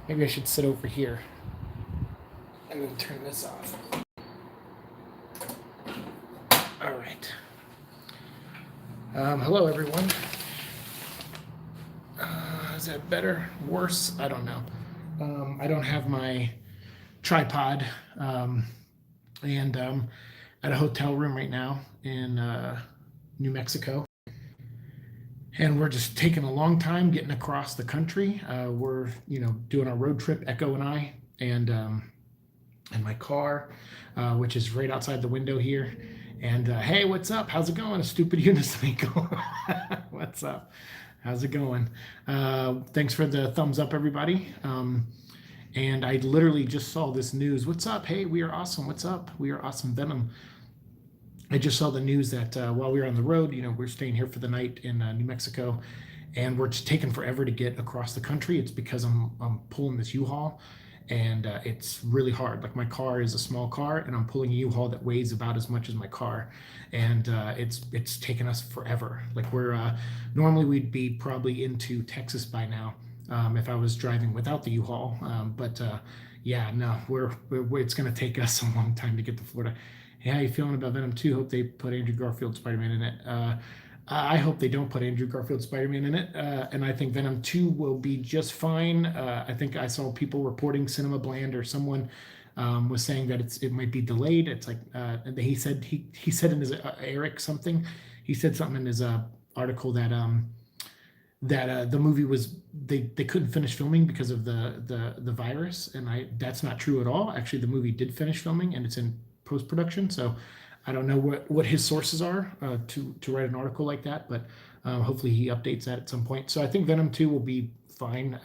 Maybe I should sit over here and then turn this off. All right. Hello, everyone. Is that better? Worse? I don't know. I don't have my tripod, and at a hotel room right now in New Mexico, and we're just taking a long time getting across the country. We're doing our road trip, Echo and I, and my car, which is right outside the window here. And hey, what's up? How's it going? A stupid Unismico. What's up? How's it going? Thanks for the thumbs up, everybody. And I literally just saw this news. What's up? Hey, we are awesome. What's up? We are awesome, Venom. I just saw the news that while we were on the road, we're staying here for the night in New Mexico, and we're just taking forever to get across the country. It's because I'm pulling this U-Haul, and it's really hard. Like, my car is a small car, and I'm pulling a U-Haul that weighs about as much as my car, and it's taken us forever. Like, we're normally we'd be probably into Texas by now if I was driving without the U-Haul, but yeah, no, it's going to take us a long time to get to Florida. Hey, how you feeling about Venom 2? Hope they put Andrew Garfield Spider-Man in it. I hope they don't put Andrew Garfield Spider-Man in it, and I think Venom 2 will be just fine. I think I saw people reporting Cinema Bland or someone was saying that it might be delayed. It's like he said in his Eric something. He said something in his article that the movie was they couldn't finish filming because of the virus, and that's not true at all. Actually, the movie did finish filming, and it's in post-production. So I don't know what his sources are to write an article like that, but hopefully he updates that at some point. So I think Venom 2 will be fine.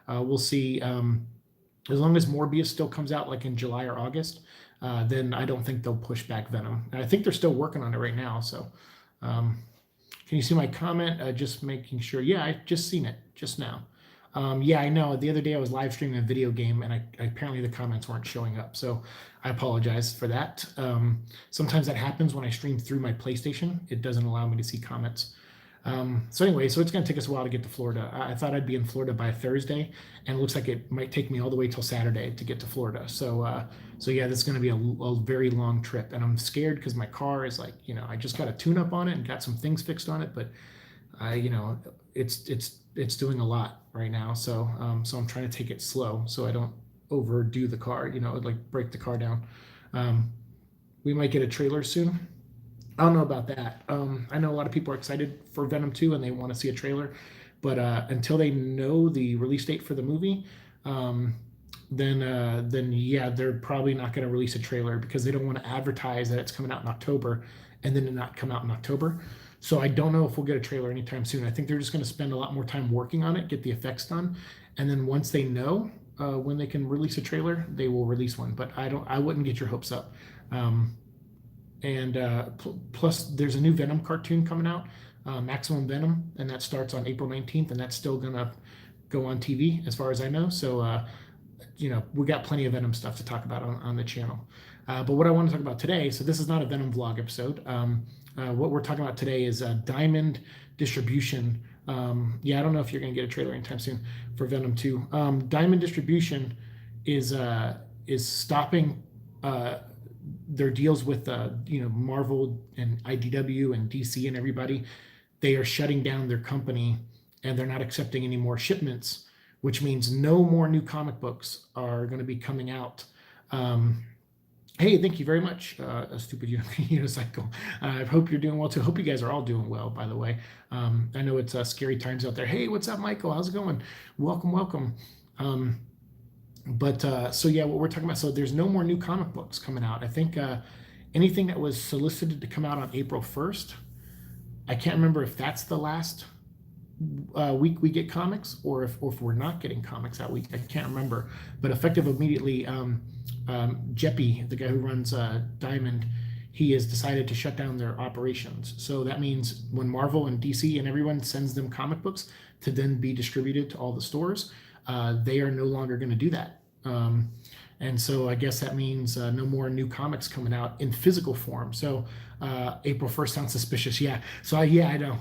We'll see. As long as Morbius still comes out like in July or August, then I don't think they'll push back Venom. And I think they're still working on it right now. So can you see my comment? Just making sure. Yeah, I just seen it just now. Yeah, I know. The other day I was live streaming a video game, and apparently the comments weren't showing up. So I apologize for that. Sometimes that happens when I stream through my PlayStation. It doesn't allow me to see comments. So anyway, so it's going to take us a while to get to Florida. I thought I'd be in Florida by Thursday, and it looks like it might take me all the way till Saturday to get to Florida. So yeah, this is going to be a very long trip, and I'm scared because my car is like, I just got a tune-up on it and got some things fixed on it, but it's doing a lot right now. So I'm trying to take it slow so I don't overdo the car, like break the car down. We might get a trailer soon. I don't know about that. I know a lot of people are excited for Venom 2 and they want to see a trailer, but until they know the release date for the movie, then yeah, they're probably not going to release a trailer because they don't want to advertise that it's coming out in October and then it not come out in October. So I don't know if we'll get a trailer anytime soon. I think they're just going to spend a lot more time working on it, get the effects done, and then once they know when they can release a trailer, they will release one. But I wouldn't get your hopes up. Plus, there's a new Venom cartoon coming out, Maximum Venom, and that starts on April 19th, and that's still gonna go on TV as far as I know. So we got plenty of Venom stuff to talk about on the channel. But what I want to talk about today, so this is not a Venom vlog episode. What we're talking about today is Diamond Distribution. Yeah, I don't know if you're going to get a trailer anytime soon for Venom 2. Diamond Distribution is stopping their deals with Marvel and IDW and DC and everybody. They are shutting down their company, and they're not accepting any more shipments, which means no more new comic books are going to be coming out. Hey, thank you very much, a stupid unicycle. I hope you're doing well too. Hope you guys are all doing well, by the way. I know it's scary times out there. Hey, what's up, Michael? How's it going? Welcome. So yeah, what we're talking about, so there's no more new comic books coming out. I think anything that was solicited to come out on April 1st, I can't remember if that's the last week we get comics or if we're not getting comics that week. I can't remember, but effective immediately, Jeppy, the guy who runs Diamond, he has decided to shut down their operations. So that means when Marvel and DC and everyone sends them comic books to then be distributed to all the stores, they are no longer going to do that. And so I guess that means no more new comics coming out in physical form. So April 1st sounds suspicious. Yeah. So I know.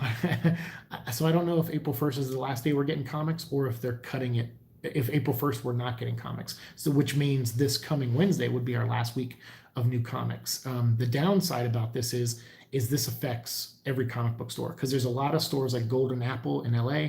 So I don't know if April 1st is the last day we're getting comics or if they're cutting it if April 1st we're not getting comics. So which means this coming Wednesday would be our last week of new comics. The downside about this is this affects every comic book store, because there's a lot of stores like Golden Apple in LA,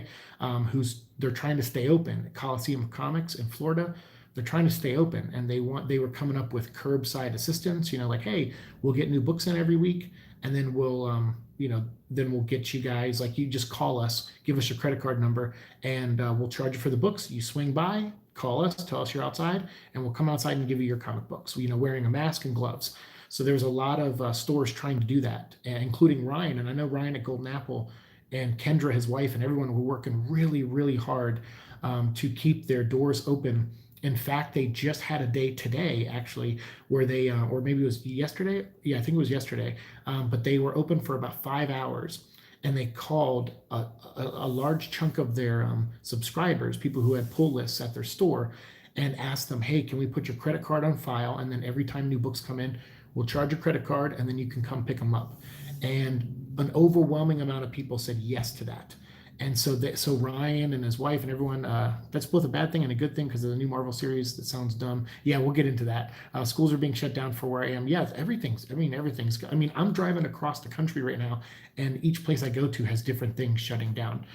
they're trying to stay open. Coliseum Comics in Florida, they're trying to stay open, and they were coming up with curbside assistance, like, hey, we'll get new books in every week, and then we'll get you guys, like, you just call us, give us your credit card number, and we'll charge you for the books. You swing by, call us, tell us you're outside, and we'll come outside and give you your comic books, wearing a mask and gloves. So there's a lot of stores trying to do that, including Ryan. And I know Ryan at Golden Apple and Kendra, his wife, and everyone were working really, really hard to keep their doors open. In fact, they just had a day today, actually, where they, or maybe it was yesterday. Yeah, I think it was yesterday. But they were open for about 5 hours. And they called a large chunk of their subscribers, people who had pull lists at their store, and asked them, hey, can we put your credit card on file? And then every time new books come in, we'll charge your credit card, and then you can come pick them up. And an overwhelming amount of people said yes to that. And so Ryan and his wife and everyone, that's both a bad thing and a good thing, because of the new Marvel series. That sounds dumb. Yeah, we'll get into that. Schools are being shut down for where I am. Yeah, everything's, I'm driving across the country right now, and each place I go to has different things shutting down.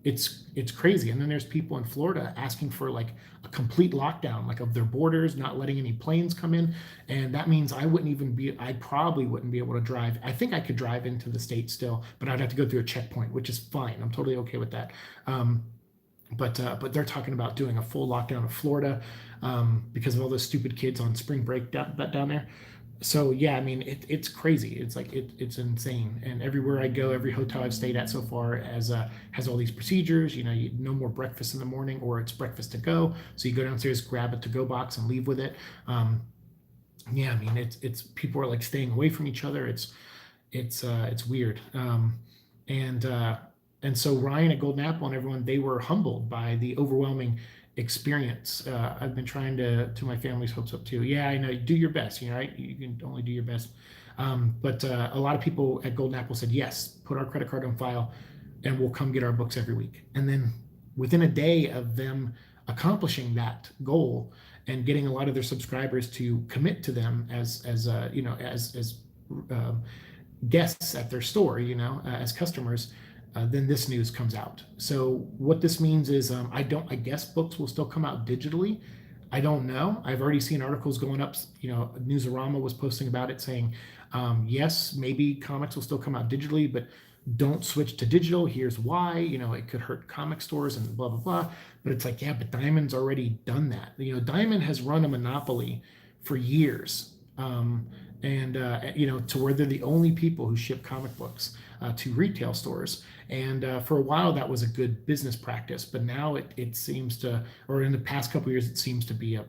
It's crazy. And then there's people in Florida asking for like a complete lockdown, like of their borders, not letting any planes come in. And that means I probably wouldn't be able to drive. I think I could drive into the state still, but I'd have to go through a checkpoint, which is fine. I'm totally okay with that. But they're talking about doing a full lockdown of Florida because of all those stupid kids on spring break down there. So yeah, it's crazy. It's like it's insane. And everywhere I go, every hotel I've stayed at so far has all these procedures. No more breakfast in the morning, or it's breakfast to go. So you go downstairs, grab a to-go box, and leave with it. Yeah, it's people are like staying away from each other. It's weird. And so Ryan at Golden Apple and everyone, they were humbled by the overwhelming experience. I've been trying to my family's hopes up too. Yeah, I know. Do your best. Right? You can only do your best. But a lot of people at Golden Apple said yes. Put our credit card on file, and we'll come get our books every week. And then within a day of them accomplishing that goal and getting a lot of their subscribers to commit to them as guests at their store, as customers. Then this news comes out. So what this means is, I guess books will still come out digitally. I don't know. I've already seen articles going up. Newsarama was posting about it, saying, yes, maybe comics will still come out digitally, but don't switch to digital. Here's why. It could hurt comic stores and blah, blah, blah. But it's like, yeah, but Diamond's already done that. Diamond has run a monopoly for years. To where they're the only people who ship comic books to retail stores. And for a while, that was a good business practice. But now it seems to, or in the past couple of years, it seems to be a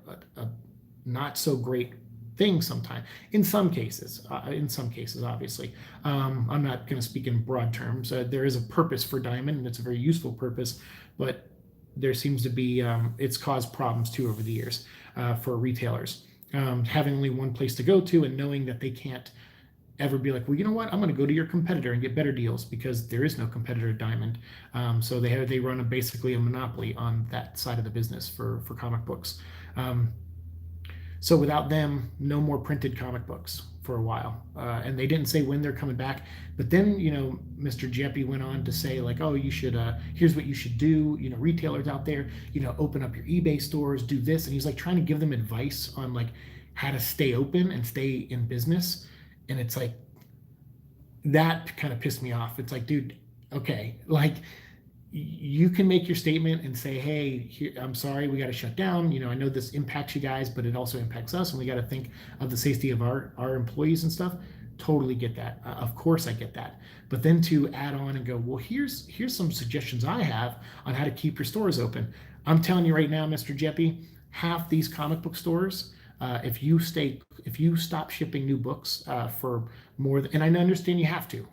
not so great thing sometimes. In some cases, obviously. I'm not going to speak in broad terms. There is a purpose for Diamond, and it's a very useful purpose. But there seems to be, it's caused problems too over the years for retailers. Having only one place to go to and knowing that they can't ever be like, well, you know what, I'm going to go to your competitor and get better deals, because there is no competitor to Diamond. So they run basically a monopoly on that side of the business for comic books. So without them, no more printed comic books for a while. And they didn't say when they're coming back. But then, Mr. Jeppy went on to say, like, oh, you should, here's what you should do. Retailers out there, open up your eBay stores, do this. And he's like trying to give them advice on like how to stay open and stay in business. And it's like, that kind of pissed me off. It's like, dude, okay, like, you can make your statement and say, hey, I'm sorry, we got to shut down. I know this impacts you guys, but it also impacts us, and we got to think of the safety of our employees and stuff. Totally get that. Of course I get that. But then to add on and go, well, here's some suggestions I have on how to keep your stores open. I'm telling you right now, Mr. Jeppy, half these comic book stores, if you stop shipping new books for more than, and I understand you have to,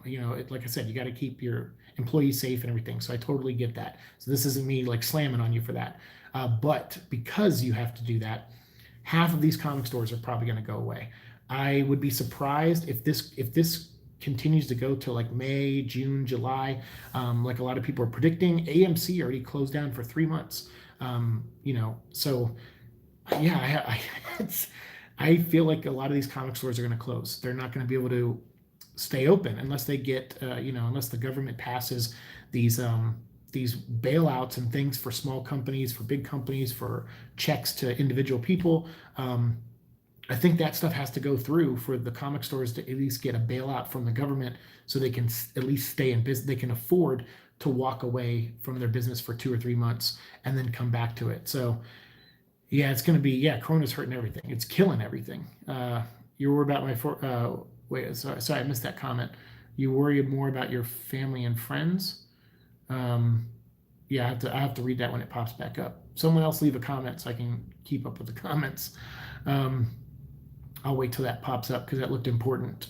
like I said, you got to keep your employees safe and everything. So I totally get that. So this isn't me like slamming on you for that. But because you have to do that, half of these comic stores are probably going to go away. I would be surprised if this continues to go till like May, June, July. Like a lot of people are predicting. AMC already closed down for 3 months. So yeah, it's, I feel like a lot of these comic stores are going to close. They're not going to be able to stay open unless they get, unless the government passes these these bailouts and things for small companies, for big companies, for checks to individual people. I think that stuff has to go through for the comic stores to at least get a bailout from the government, so they can at least stay in business. They can afford to walk away from their business for 2 or 3 months and then come back to it. So yeah, it's going to be, yeah, Corona's hurting everything. It's killing everything. You worry about wait, sorry, I missed that comment. You worry more about your family and friends. Um, yeah, I have to read that when it pops back up. Someone else leave a comment so I can keep up with the comments. Um, I'll wait till that pops up because that looked important.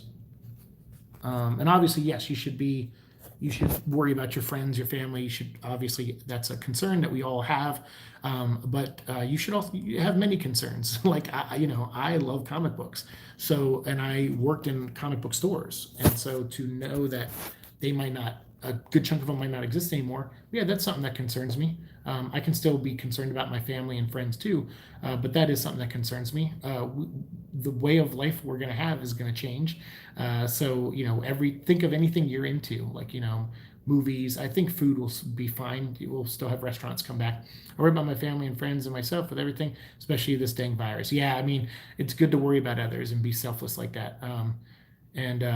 And obviously, yes, you should worry about your friends, your family. You should, obviously, that's a concern that we all have. But you should also have many concerns. Like I love comic books. So, and I worked in comic book stores, and so to know that they might not, a good chunk of them might not exist anymore. Yeah, that's something that concerns me. I can still be concerned about my family and friends too, but that is something that concerns me. The way of life we're going to have is going to change. So think of anything you're into, like movies. I think food will be fine. We'll still have restaurants come back. I worry about my family and friends and myself with everything, especially this dang virus. Yeah, I mean, it's good to worry about others and be selfless like that.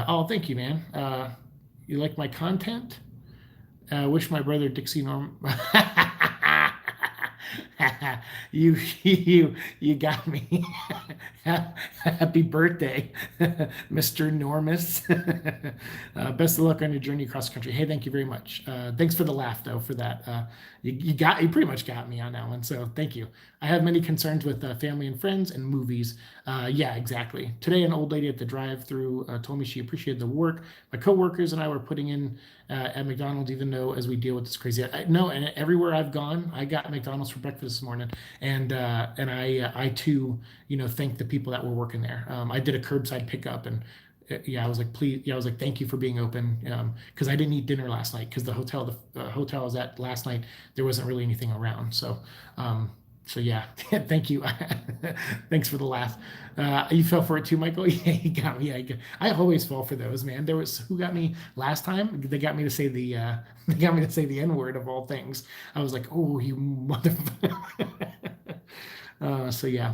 Oh, thank you, man. You like my content? Wish my brother Dixie Norm. You got me. Happy birthday, Mr. Normus. Best of luck on your journey across the country. Hey, thank you very much. Thanks for the laugh though, for that. You pretty much got me on that one. So thank you. I have many concerns with family and friends and movies. Yeah, exactly. Today, an old lady at the drive-through told me she appreciated the work my coworkers and I were putting in at McDonald's, even though as we deal with this crazy. No, and everywhere I've gone, I got McDonald's for breakfast this morning, and I too, thank the people that were working there. I did a curbside pickup, and yeah, I was like, please, yeah, I was like, thank you for being open, because I didn't eat dinner last night because the hotel I was at last night, there wasn't really anything around. So yeah, thank you. Thanks for the laugh. You fell for it too, Michael. Yeah, you got me. I always fall for those, man. There was who got me last time. They got me to say the they got me to say the N word of all things. I was like, oh, you motherfucker. So yeah.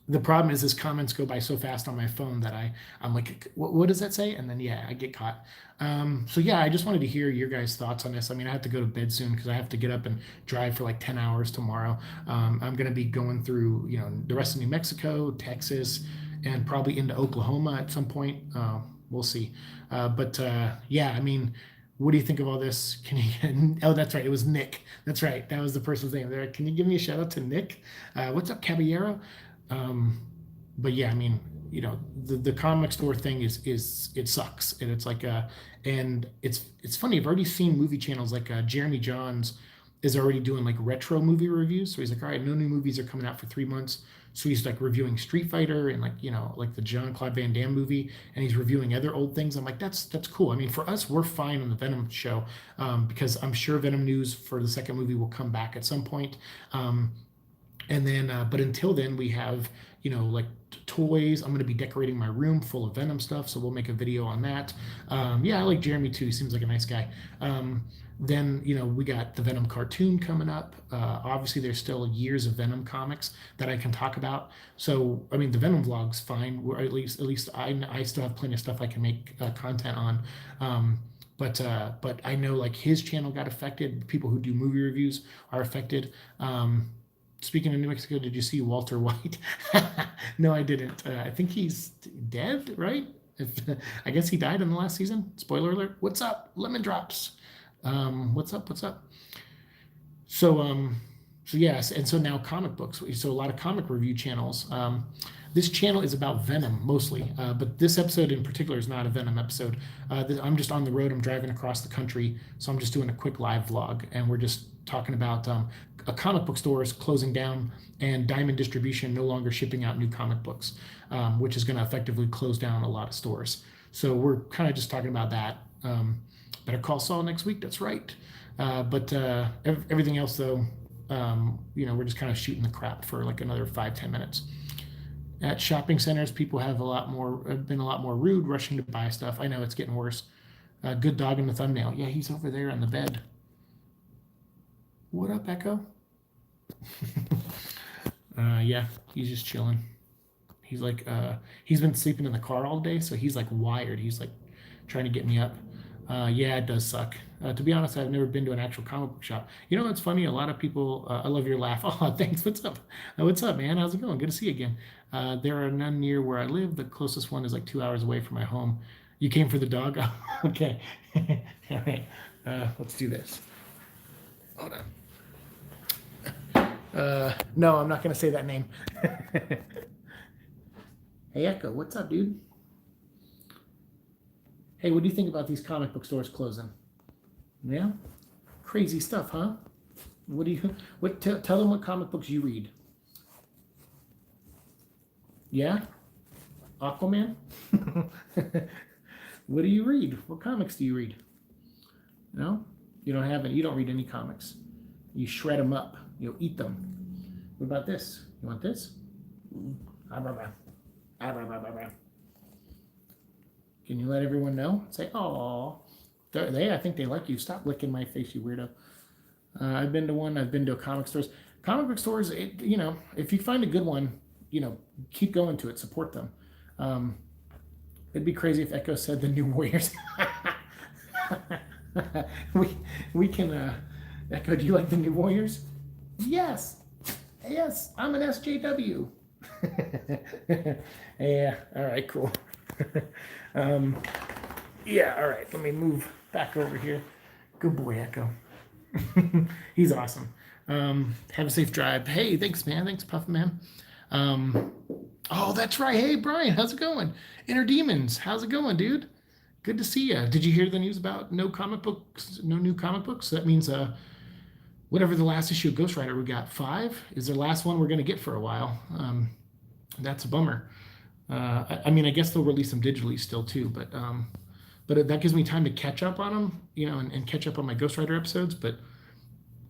The problem is, comments go by so fast on my phone that I'm like, what does that say? And then yeah, I get caught. So yeah, I just wanted to hear your guys' thoughts on this. I mean, I have to go to bed soon because I have to get up and drive for like 10 hours tomorrow. I'm gonna be going through the rest of New Mexico, Texas, and probably into Oklahoma at some point. We'll see. But yeah, I mean, what do you think of all this? Can you? Oh, that's right. It was Nick. That's right. That was the person's name. There. Can you give me a shout out to Nick? What's up, Caballero? Um, but yeah, I mean, the comic store thing is it sucks, and it's like and it's funny. I've already seen movie channels like Jeremy Johns is already doing like retro movie reviews. So he's like, all right, no new movies are coming out for 3 months. So he's like reviewing Street Fighter and like like the John Claude Van Damme movie, and he's reviewing other old things. I'm like, that's cool. I mean, for us, we're fine on the Venom show, because I'm sure Venom news for the second movie will come back at some point. And then, but until then, we have, like toys. I'm going to be decorating my room full of Venom stuff. So we'll make a video on that. Yeah, I like Jeremy too. He seems like a nice guy. Then, we got the Venom cartoon coming up. Obviously, there's still years of Venom comics that I can talk about. So, I mean, the Venom vlog's fine. Or at least I still have plenty of stuff I can make content on. But I know like his channel got affected. People who do movie reviews are affected. Speaking of New Mexico, did you see Walter White? No, I didn't. I think he's dead, right? If, I guess he died in the last season. Spoiler alert. What's up, Lemon Drops? What's up? What's up? So yes, and so now comic books. So a lot of comic review channels. This channel is about Venom mostly, but this episode in particular is not a Venom episode. I'm just on the road. I'm driving across the country, so I'm just doing a quick live vlog, and we're just talking about a comic book stores closing down and Diamond Distribution no longer shipping out new comic books, which is going to effectively close down a lot of stores. So we're kind of just talking about that. Better Call Saul next week. That's right. But everything else, though, we're just kind of shooting the crap for like another 5-10 minutes. At shopping centers, people have been a lot more rude, rushing to buy stuff. I know it's getting worse. Good dog in the thumbnail. Yeah, he's over there on the bed. What up, Echo? Yeah, he's just chilling. He's like, he's been sleeping in the car all day, so he's like wired. He's like trying to get me up. Yeah, it does suck. To be honest, I've never been to an actual comic book shop. You know what's funny? A lot of people, I love your laugh. Oh, thanks. What's up? What's up, man? How's it going? Good to see you again. There are none near where I live. The closest one is like 2 hours away from my home. You came for the dog? Okay. All right. Let's do this. Hold on. No, I'm not going to say that name. Hey, Echo, what's up, dude? Hey, what do you think about these comic book stores closing? Yeah? Crazy stuff, huh? Tell them what comic books you read. Yeah? Aquaman? What do you read? What comics do you read? No? You don't read any comics. You shred them up. You'll eat them. What about this? You want this? Can you let everyone know? Say, oh, I think they like you. Stop licking my face, you weirdo. I've been to one. I've been to comic stores. Comic book stores, if you find a good one, keep going to it. Support them. It'd be crazy if Echo said the New Warriors. we can, Echo, do you like the New Warriors? Yes. Yes, I'm an SJW. Yeah, all right, cool. Yeah, all right, let me move back over here. Good boy, Echo. He's awesome. Have a safe drive. Hey, thanks, man. Thanks, Puff Man. Oh, that's right. Hey, Brian, how's it going? Inner Demons, how's it going, dude? Good to see you. Did you hear the news about no new comic books? That means whatever the last issue of Ghost Rider we got, 5 is the last one we're going to get for a while. That's a bummer. I mean, I guess they'll release them digitally still too, but that gives me time to catch up on them, and catch up on my Ghost Rider episodes. But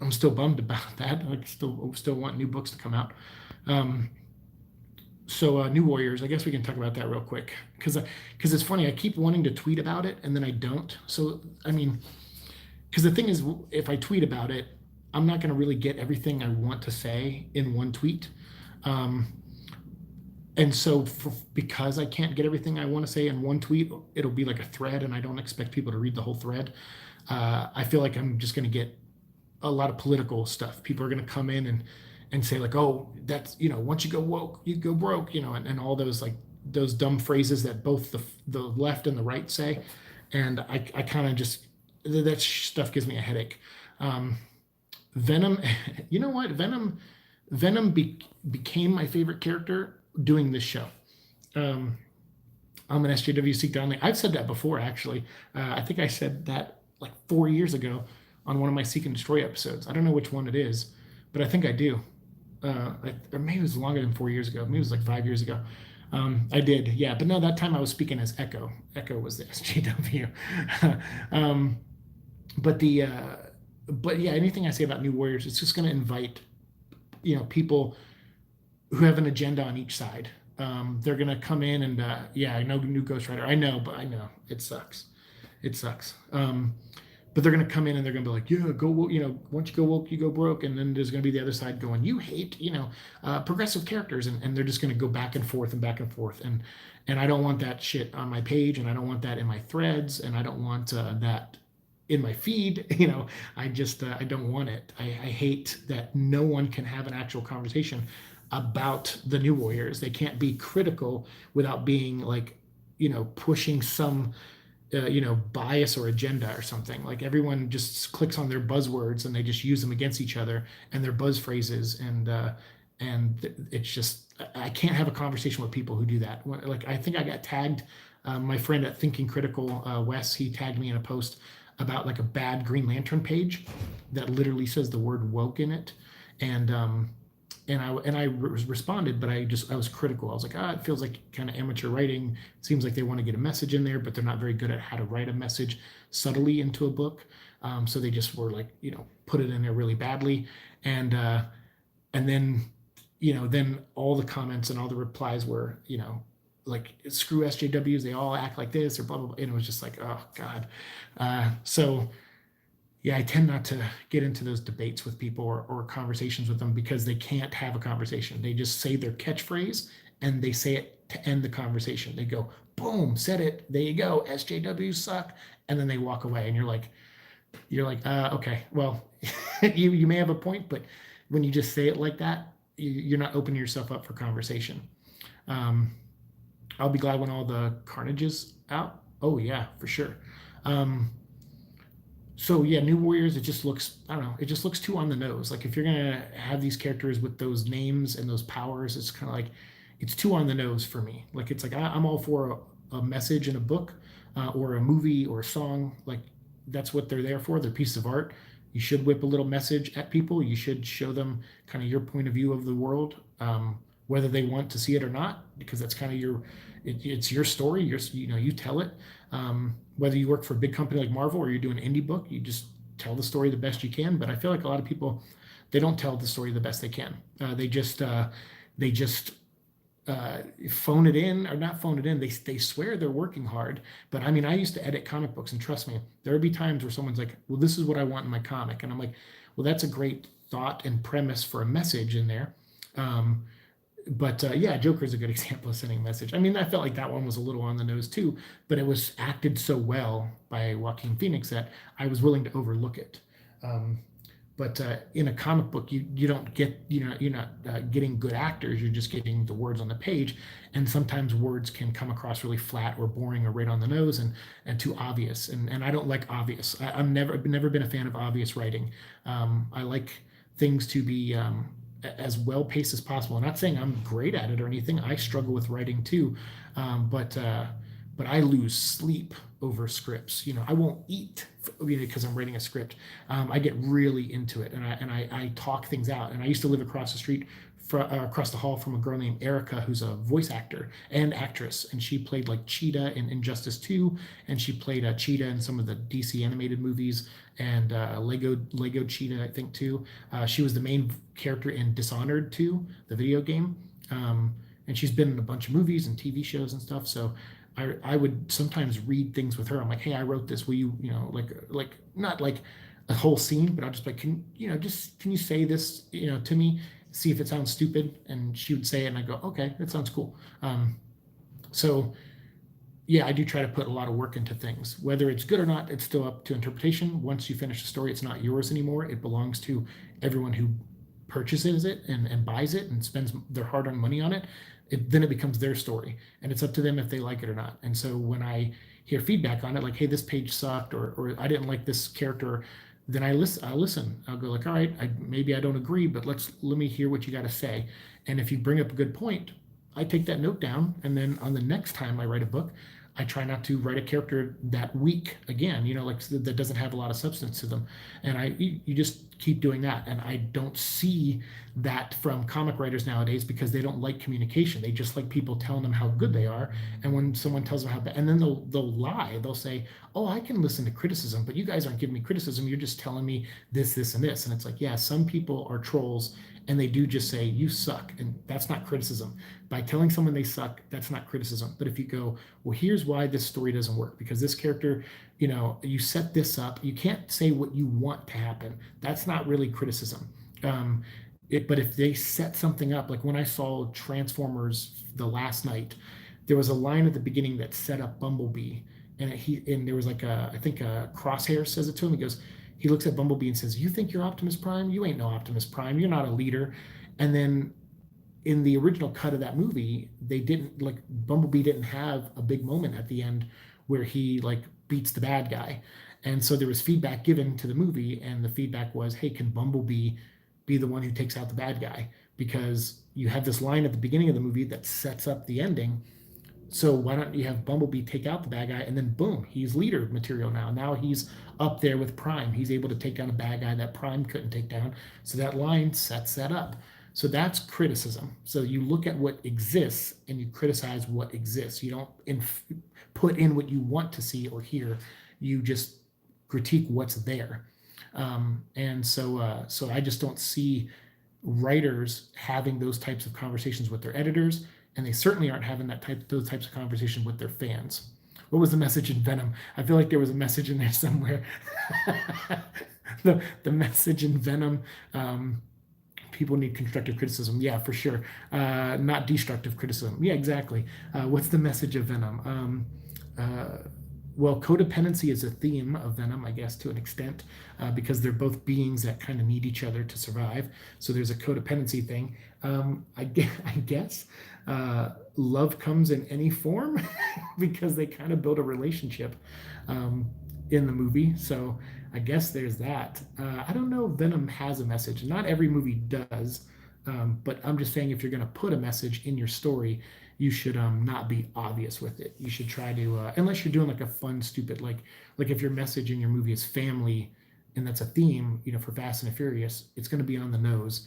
I'm still bummed about that. I still want new books to come out. So New Warriors, I guess we can talk about that real quick because it's funny. I keep wanting to tweet about it and then I don't. So I mean, because the thing is, if I tweet about it, I'm not going to really get everything I want to say in one tweet. And so because I can't get everything I want to say in one tweet, it'll be like a thread and I don't expect people to read the whole thread. I feel like I'm just going to get a lot of political stuff. People are going to come in and say like, oh, that's, once you go woke, you go broke, and all those dumb phrases that both the left and the right say. And I kind of just, that stuff gives me a headache. Venom, you know what? Venom became my favorite character doing this show. I'm an SJW Seek Donnelly. I've said that before, actually. I think I said that like 4 years ago on one of my Seek and Destroy episodes. I don't know which one it is, but I think I do. Or maybe it was longer than 4 years ago. Maybe it was like 5 years ago. I did, yeah. But no, that time I was speaking as Echo. Echo was the SJW. But yeah, anything I say about New Warriors, it's just going to invite, people who have an agenda on each side. They're going to come in and, I know new Ghost Rider. I know it sucks. But they're going to come in and they're going to be like, yeah, go, once you go woke, you go broke. And then there's going to be the other side going, you hate, progressive characters. And they're just going to go back and forth and back and forth. And I don't want that shit on my page. And I don't want that in my threads. And I don't want that in my feed. I just, I don't want it. I hate that no one can have an actual conversation about the New Warriors. They can't be critical without being like, pushing some, bias or agenda or something. Like everyone just clicks on their buzzwords and they just use them against each other and their buzz phrases. And it's just, I can't have a conversation with people who do that. Like, I think I got tagged, my friend at Thinking Critical, Wes, he tagged me in a post about like a bad Green Lantern page that literally says the word woke in it. And responded, but I was critical. I was like, it feels like kind of amateur writing. Seems like they want to get a message in there, but they're not very good at how to write a message subtly into a book. So they just were like, put it in there really badly, and and then then all the comments and all the replies were, like, screw SJWs, they all act like this, or blah blah blah. And it was just like, oh God. So yeah, I tend not to get into those debates with people, or conversations with them, because they can't have a conversation. They just say their catchphrase, and they say it to end the conversation. They go, boom, said it. There you go. SJWs suck. And then they walk away, and you're like, okay, well, you may have a point, but when you just say it like that, you're not opening yourself up for conversation. Um, I'll be glad when all the carnage is out. Oh yeah, for sure. Um, so yeah, New Warriors, it just looks, I don't know, it just looks too on the nose. Like, if you're gonna have these characters with those names and those powers, it's kind of like, it's too on the nose for me. Like, it's like, I'm all for a message in a book, or a movie or a song. Like, that's what they're there for. They're pieces of art. You should whip a little message at people. You should show them kind of your point of view of the world, whether they want to see it or not, because that's kind of it's your story. You tell it. Whether you work for a big company like Marvel, or you're doing an indie book, you just tell the story the best you can. But I feel like a lot of people, they don't tell the story the best they can. They just phone it in, or not phone it in. They swear they're working hard, but I mean, I used to edit comic books, and trust me, there would be times where someone's like, well, this is what I want in my comic, and I'm like, well, that's a great thought and premise for a message in there. um, but yeah, Joker is a good example of sending a message. I mean, I felt like that one was a little on the nose too, but it was acted so well by Joaquin Phoenix that I was willing to overlook it. um, but in a comic book, you don't get, you're not getting good actors. You're just getting the words on the page, and sometimes words can come across really flat or boring or right on the nose, and too obvious. And I don't like obvious. I've never been a fan of obvious writing. I like things to be as well paced as possible. I'm not saying I'm great at it or anything. I struggle with writing too, but I lose sleep over scripts. I won't eat because I'm writing a script. I get really into it, and I talk things out. And I used to live across the street, across the hall from a girl named Erica, who's a voice actor and actress, and she played like Cheetah in Injustice 2, and she played Cheetah in some of the DC animated movies, and Lego Cheetah, I think, too. She was the main character in Dishonored 2, the video game. And she's been in a bunch of movies and TV shows and stuff. So I would sometimes read things with her. I'm like, hey, I wrote this. Will you, like not like a whole scene, but I'll just like, can you say this, to me, see if it sounds stupid? And she would say it, and I go, okay, that sounds cool. So yeah, I do try to put a lot of work into things. Whether it's good or not, it's still up to interpretation. Once you finish the story, it's not yours anymore. It belongs to everyone who purchases it and buys it and spends their hard-earned money on it. Then it becomes their story, and it's up to them if they like it or not. And so when I hear feedback on it, like, hey, this page sucked, or I didn't like this character, then I'll listen. I'll go like, all right, maybe I don't agree, but let me hear what you got to say. And if you bring up a good point, I take that note down, and then on the next time I write a book, I try not to write a character that weak again, like that doesn't have a lot of substance to them. And you just keep doing that. And I don't see that from comic writers nowadays, because they don't like communication. They just like people telling them how good they are. And when someone tells them how bad, and then they'll lie. They'll say, oh, I can listen to criticism, but you guys aren't giving me criticism. You're just telling me this, this, and this. And it's like, yeah, some people are trolls, and they do just say, you suck. And that's not criticism. By telling someone they suck, that's not criticism. But if you go, well, here's why this story doesn't work, because this character, you set this up. You can't say what you want to happen. That's not really criticism. But if they set something up, like when I saw Transformers the last night, there was a line at the beginning that set up Bumblebee, and there was like I think a Crosshair says it to him. He looks at Bumblebee and says, "You think you're Optimus Prime? You ain't no Optimus Prime. You're not a leader." And then in the original cut of that movie, they didn't, like, Bumblebee didn't have a big moment at the end where he like beats the bad guy. And so there was feedback given to the movie, and the feedback was, hey, can Bumblebee be the one who takes out the bad guy? Because you have this line at the beginning of the movie that sets up the ending. So why don't you have Bumblebee take out the bad guy, and then boom, he's leader material now. Now he's up there with Prime. He's able to take down a bad guy that Prime couldn't take down. So that line sets that up. So that's criticism. So you look at what exists and you criticize what exists. You don't put in what you want to see or hear. You just critique what's there. So I just don't see writers having those types of conversations with their editors, and they certainly aren't having those types of conversations with their fans. What was the message in Venom? I feel like there was a message in there somewhere. The message in Venom. People need constructive criticism. Yeah, for sure. Not destructive criticism. Yeah, exactly. What's the message of Venom? Well, codependency is a theme of Venom, I guess, to an extent, because they're both beings that kind of need each other to survive. So there's a codependency thing. I guess love comes in any form because they kind of build a relationship in the movie. So I guess there's that. I don't know if Venom has a message. Not every movie does, but I'm just saying if you're going to put a message in your story, you should not be obvious with it. You should try to, unless you're doing like a fun, stupid, like if your message in your movie is family, and that's a theme, for Fast and the Furious, it's going to be on the nose.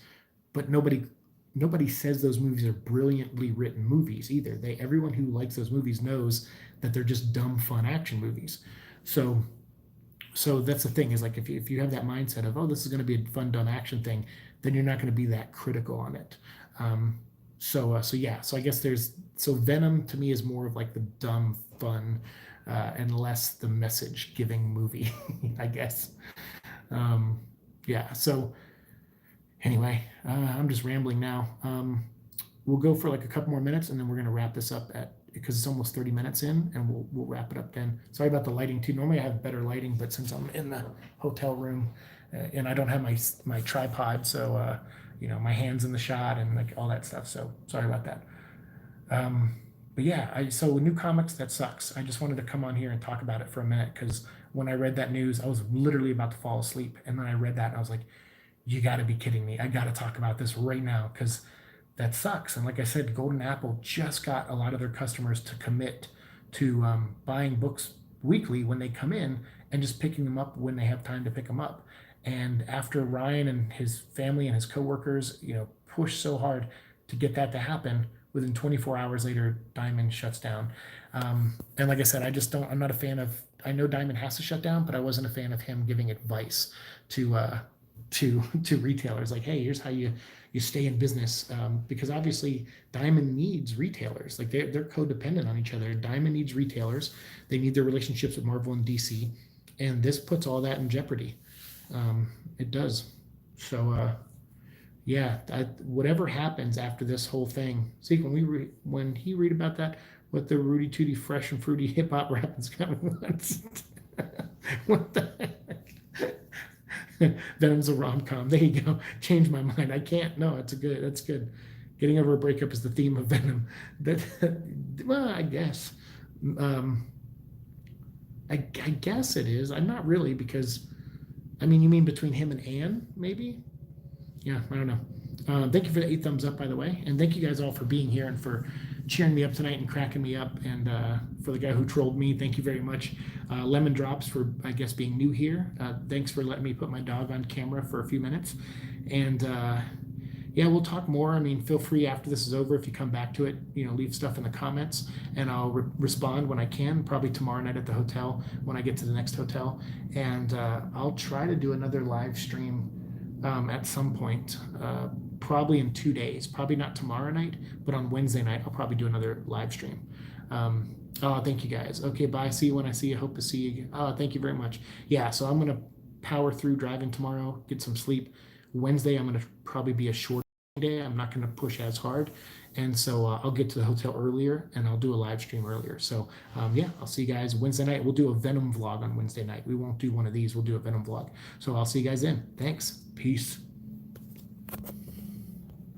But nobody says those movies are brilliantly written movies either. Everyone who likes those movies knows that they're just dumb, fun action movies. So that's the thing is like if you have that mindset of, oh, this is going to be a fun dumb action thing, then you're not going to be that critical on it. So I guess Venom to me is more of like the dumb fun and less the message giving movie. I guess. Yeah, so anyway, I'm just rambling now. We'll go for like a couple more minutes and then we're going to wrap this up because it's almost 30 minutes in, and we'll wrap it up then. Sorry about the lighting too. Normally I have better lighting, but since I'm in the hotel room and I don't have my tripod, so my hands in the shot and like all that stuff. So sorry about that. But yeah, so new comics, that sucks. I just wanted to come on here and talk about it for a minute because when I read that news, I was literally about to fall asleep, and then I read that and I was like, you got to be kidding me. I got to talk about this right now because that sucks. And like I said, Golden Apple just got a lot of their customers to commit to buying books weekly when they come in and just picking them up when they have time to pick them up. And after Ryan and his family and his coworkers, pushed so hard to get that to happen, within 24 hours later, Diamond shuts down. And like I said, I'm not a fan of, I know Diamond has to shut down, but I wasn't a fan of him giving advice to retailers. Like, hey, here's how you stay in business. Because obviously Diamond needs retailers. Like they're codependent on each other. Diamond needs retailers. They need their relationships with Marvel and DC. And this puts all that in jeopardy. It does. So, yeah, whatever happens after this whole thing. See, when he read about that, what the Rudy Tooty fresh and fruity hip hop rap is coming once. What the heck? Venom's a rom com. There you go. Change my mind. I can't. No, that's good. Getting over a breakup is the theme of Venom. Well, I guess. I guess it is. I'm not really because. I mean, you mean between him and Anne, maybe? Yeah, I don't know. Thank you for the 8 thumbs up, by the way. And thank you guys all for being here and for cheering me up tonight and cracking me up. And for the guy who trolled me, thank you very much. Lemon Drops for, I guess, being new here. Thanks for letting me put my dog on camera for a few minutes. And yeah, we'll talk more. I mean, feel free after this is over, if you come back to it, leave stuff in the comments and I'll respond when I can, probably tomorrow night at the hotel when I get to the next hotel. And I'll try to do another live stream at some point, probably in 2 days, probably not tomorrow night, but on Wednesday night, I'll probably do another live stream. Oh, thank you guys. Okay, bye. See you when I see you. Hope to see you again. Oh, thank you very much. Yeah, so I'm going to power through driving tomorrow, get some sleep. Wednesday, I'm going to probably be a short day. I'm not going to push as hard. And so I'll get to the hotel earlier and I'll do a live stream earlier. So yeah, I'll see you guys Wednesday night. We'll do a Venom vlog on Wednesday night. We won't do one of these. We'll do a Venom vlog. So I'll see you guys then. Thanks. Peace.